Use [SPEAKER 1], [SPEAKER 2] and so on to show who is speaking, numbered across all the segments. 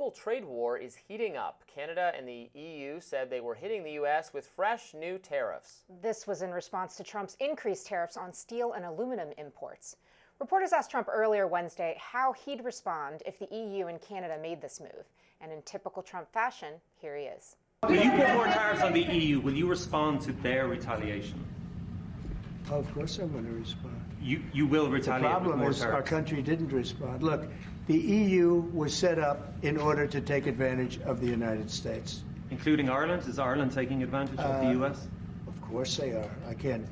[SPEAKER 1] global trade war is heating up. Canada and the EU said they were hitting the U.S. with fresh new tariffs.
[SPEAKER 2] This was in response to Trump's increased tariffs on steel and aluminum imports. Reporters asked Trump earlier Wednesday how he'd respond if the EU and Canada made this move. And in typical Trump fashion, here he is.
[SPEAKER 3] If you put more tariffs on the EU, will you respond to their retaliation?
[SPEAKER 4] Of course I'm going to respond.
[SPEAKER 3] You will retaliate
[SPEAKER 4] The problem
[SPEAKER 3] with more
[SPEAKER 4] is
[SPEAKER 3] tariffs.
[SPEAKER 4] our country didn't respond. Look, the EU was set up in order to take advantage of the United States.
[SPEAKER 3] Including Ireland? Is Ireland taking advantage of the US?
[SPEAKER 4] Of course they are. I can't,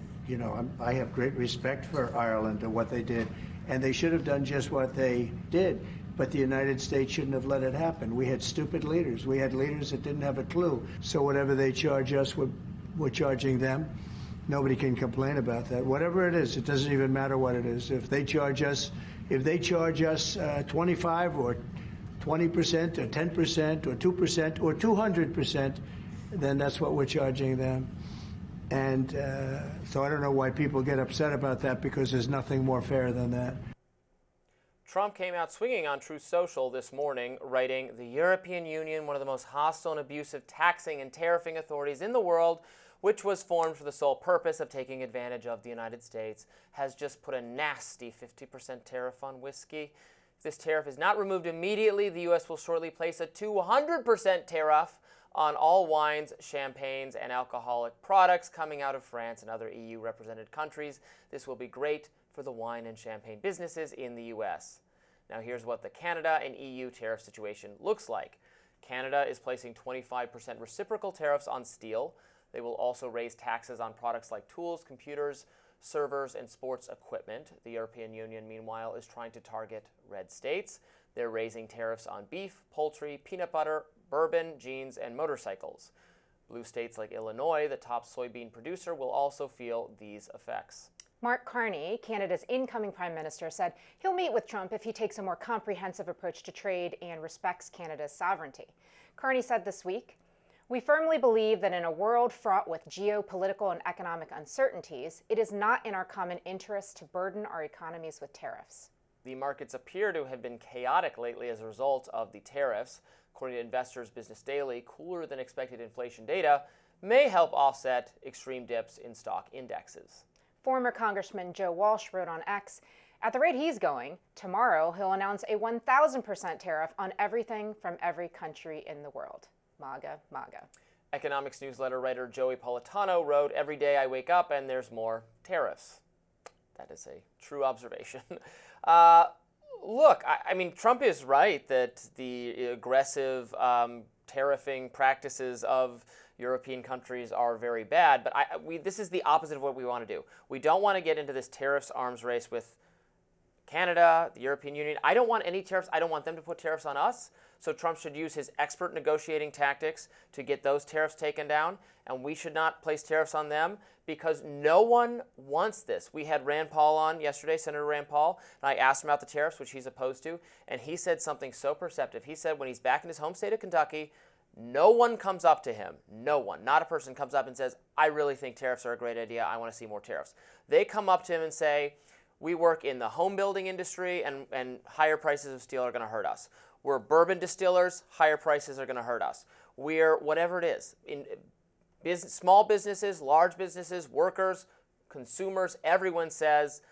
[SPEAKER 4] I have great respect for Ireland and what they did. And they should have done just what they did. But the United States shouldn't have let it happen. We had stupid leaders. We had leaders that didn't have a clue. So whatever they charge us, we're charging them. Nobody can complain about that. Whatever it is, it doesn't even matter what it is. If they charge us 25 or 20% or 10% or 2% or 200%, then that's what we're charging them. And so I don't know why people get upset about that, because there's nothing more fair than that.
[SPEAKER 1] Trump came out swinging on Truth Social this morning, writing, "The European Union, one of the most hostile and abusive taxing and tariffing authorities in the world, which was formed for the sole purpose of taking advantage of the United States, has just put a nasty 50% tariff on whiskey. If this tariff is not removed immediately, the U.S. will shortly place a 200% tariff on all wines, champagnes, and alcoholic products coming out of France and other EU-represented countries. This will be great for the wine and champagne businesses in the U.S." Now here's what the Canada and EU tariff situation looks like. Canada is placing 25% reciprocal tariffs on steel. They will also raise taxes on products like tools, computers, servers, and sports equipment. The European Union, meanwhile, is trying to target red states. They're raising tariffs on beef, poultry, peanut butter, bourbon, jeans, and motorcycles. Blue states like Illinois, the top soybean producer, will also feel these effects.
[SPEAKER 2] Mark Carney, Canada's incoming Prime Minister, said he'll meet with Trump if he takes a more comprehensive approach to trade and respects Canada's sovereignty. Carney said this week, "We firmly believe that in a world fraught with geopolitical and economic uncertainties, it is not in our common interest to burden our economies with tariffs."
[SPEAKER 1] The markets appear to have been chaotic lately as a result of the tariffs. According to Investors Business Daily, cooler than expected inflation data may help offset extreme dips in stock indexes.
[SPEAKER 2] Former Congressman Joe Walsh wrote on X, "At the rate he's going, tomorrow he'll announce a 1,000% tariff on everything from every country in the world. MAGA, MAGA."
[SPEAKER 1] Economics newsletter writer Joey Politano wrote, "Every day I wake up and there's more tariffs." That is a true observation. Look, I mean, Trump is right that the aggressive tariffing practices of European countries are very bad, but this is the opposite of what we want to do. We don't want to get into this tariffs arms race with Canada, the European Union. I don't want any tariffs. I don't want them to put tariffs on us. So Trump should use his expert negotiating tactics to get those tariffs taken down, and we should not place tariffs on them because no one wants this. We had Rand Paul on yesterday, Senator Rand Paul, and I asked him about the tariffs, which he's opposed to, and he said something so perceptive. He said when he's back in his home state of Kentucky, no one comes up to him, no one, not a person comes up and says, "I really think tariffs are a great idea. I want to see more tariffs." They come up to him and say, "We work in the home building industry and higher prices of steel are going to hurt us. We're bourbon distillers, higher prices are going to hurt us. We're whatever it is, in small businesses, large businesses, workers, consumers, everyone says,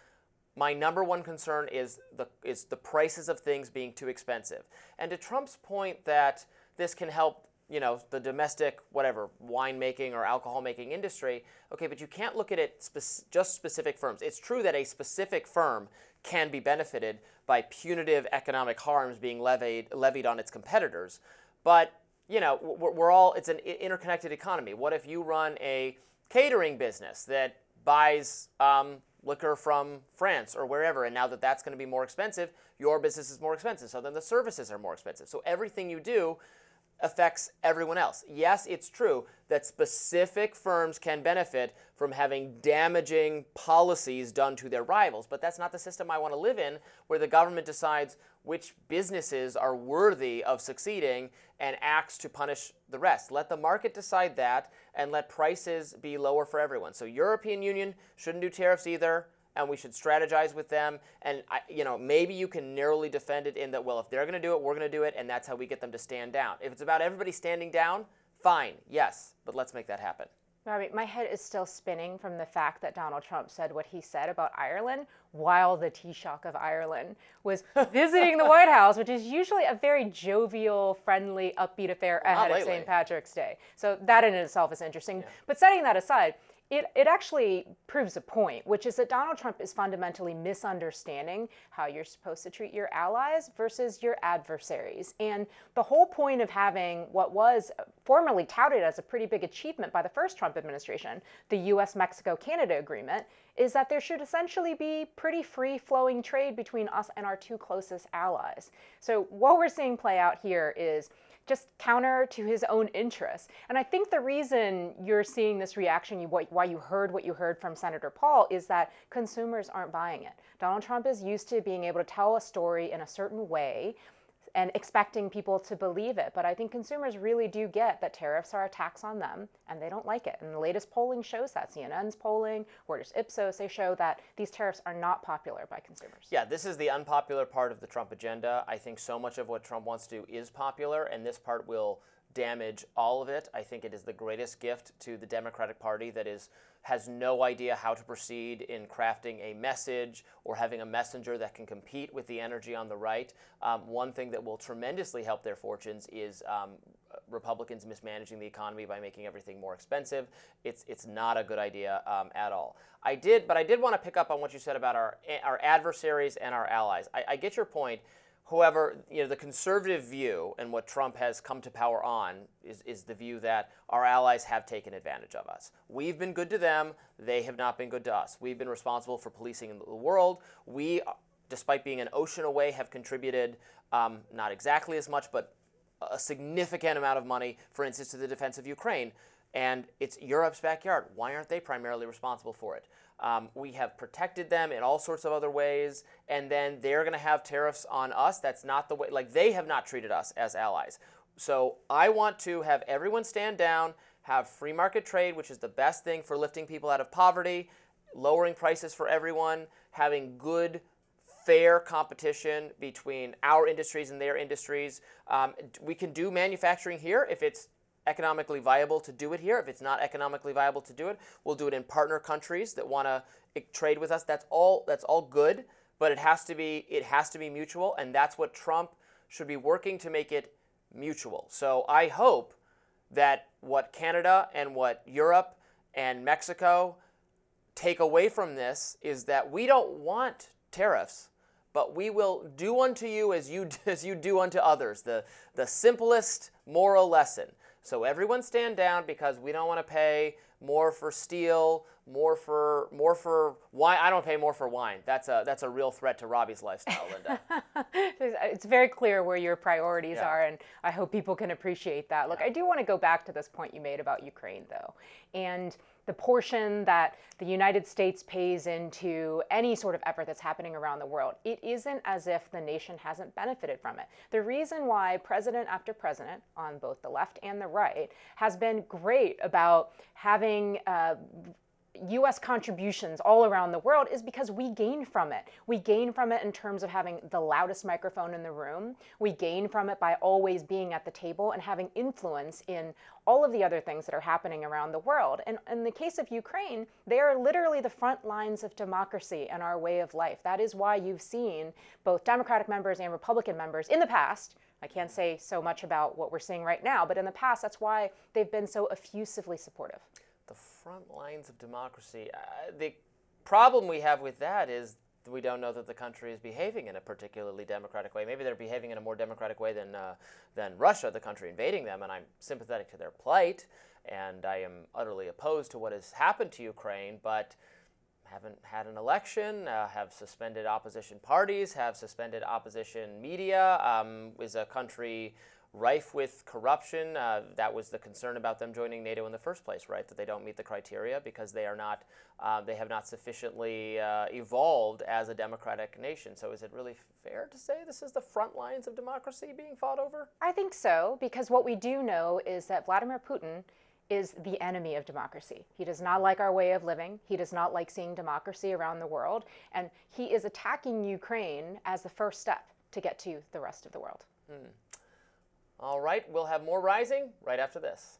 [SPEAKER 1] my number one concern is the prices of things being too expensive." And to Trump's point that this can help, the domestic, winemaking or alcohol making industry. Okay, but you can't look at it just specific firms. It's true that a specific firm can be benefited by punitive economic harms being levied on its competitors. But, it's an interconnected economy. What if you run a catering business that buys liquor from France or wherever, and now that that's going to be more expensive, your business is more expensive, so then the services are more expensive. So everything you do affects everyone else. Yes, it's true that specific firms can benefit from having damaging policies done to their rivals, but that's not the system I want to live in, where the government decides which businesses are worthy of succeeding and acts to punish the rest. Let the market decide that and let prices be lower for everyone. So European Union shouldn't do tariffs either. and we should strategize with them. And maybe you can narrowly defend it in that, well, if they're going to do it, we're going to do it, and that's how we get them to stand down. If it's about everybody standing down, fine, yes, but let's make that happen.
[SPEAKER 2] Robby, my head is still spinning from the fact that Donald Trump said what he said about Ireland while the Taoiseach of Ireland was visiting the White House, which is usually a very jovial, friendly, upbeat affair ahead of St. Patrick's Day. So that in itself is interesting. Yeah. But setting that aside, it actually proves a point, which is that Donald Trump is fundamentally misunderstanding how you're supposed to treat your allies versus your adversaries. And the whole point of having what was formerly touted as a pretty big achievement by the first Trump administration, the U.S.-Mexico-Canada agreement, is that there should essentially be pretty free-flowing trade between us and our two closest allies. So what we're seeing play out here is just counter to his own interests. And I think the reason you're seeing this reaction, why you heard what you heard from Senator Paul, is that consumers aren't buying it. Donald Trump is used to being able to tell a story in a certain way and expecting people to believe it. But I think consumers really do get that tariffs are a tax on them, and they don't like it. And the latest polling shows that. CNN's polling, Reuters Ipsos, they show that these tariffs are not popular by consumers.
[SPEAKER 1] Yeah, this is the unpopular part of the Trump agenda. I think so much of what Trump wants to do is popular, and this part will damage all of it. I think it is the greatest gift to the Democratic Party that has no idea how to proceed in crafting a message or having a messenger that can compete with the energy on the right. One thing that will tremendously help their fortunes is Republicans mismanaging the economy by making everything more expensive. It's not a good idea at all. I did want to pick up on what you said about our adversaries and our allies. I get your point. However, the conservative view and what Trump has come to power on is the view that our allies have taken advantage of us. We've been good to them. They have not been good to us. We've been responsible for policing the world. We, despite being an ocean away, have contributed not exactly as much, but a significant amount of money, for instance, to the defense of Ukraine. And it's Europe's backyard. Why aren't they primarily responsible for it? We have protected them in all sorts of other ways, and then they're going to have tariffs on us. That's not the way, they have not treated us as allies. So I want to have everyone stand down, have free market trade, which is the best thing for lifting people out of poverty, lowering prices for everyone, having good, fair competition between our industries and their industries. We can do manufacturing here if it's economically viable to do it here. If it's not economically viable to do it, we'll do it in partner countries that want to trade with us. That's all good, but it has to be mutual, and that's what Trump should be working to make it mutual. So I hope that what Canada and what Europe and Mexico take away from this is that we don't want tariffs, but we will do unto you as you do unto others. The simplest moral lesson. So everyone stand down, because we don't want to pay more for steel, more for wine. I don't pay more for wine. That's a real threat to Robby's lifestyle, Lynda.
[SPEAKER 2] It's very clear where your priorities are, and I hope people can appreciate that. Look, I do want to go back to this point you made about Ukraine, though, and the portion that the United States pays into any sort of effort that's happening around the world. It isn't as if the nation hasn't benefited from it. The reason why president after president on both the left and the right has been great about having U.S. contributions all around the world is because we gain from it. We gain from it in terms of having the loudest microphone in the room. We gain from it by always being at the table and having influence in all of the other things that are happening around the world. And in the case of Ukraine, they are literally the front lines of democracy and our way of life. That is why you've seen both Democratic members and Republican members in the past. I can't say so much about what we're seeing right now, but in the past, that's why they've been so effusively supportive.
[SPEAKER 1] The front lines of democracy. The problem we have with that is we don't know that the country is behaving in a particularly democratic way. Maybe they're behaving in a more democratic way than Russia, the country invading them, and I'm sympathetic to their plight, and I am utterly opposed to what has happened to Ukraine, but haven't had an election, have suspended opposition parties, have suspended opposition media, is a country rife with corruption. That was the concern about them joining NATO in the first place, right? That they don't meet the criteria because they have not sufficiently evolved as a democratic nation. So is it really fair to say this is the front lines of democracy being fought over?
[SPEAKER 2] I think so, because what we do know is that Vladimir Putin is the enemy of democracy. He does not like our way of living. He does not like seeing democracy around the world. And he is attacking Ukraine as the first step to get to the rest of the world.
[SPEAKER 1] All right, we'll have more Rising right after this.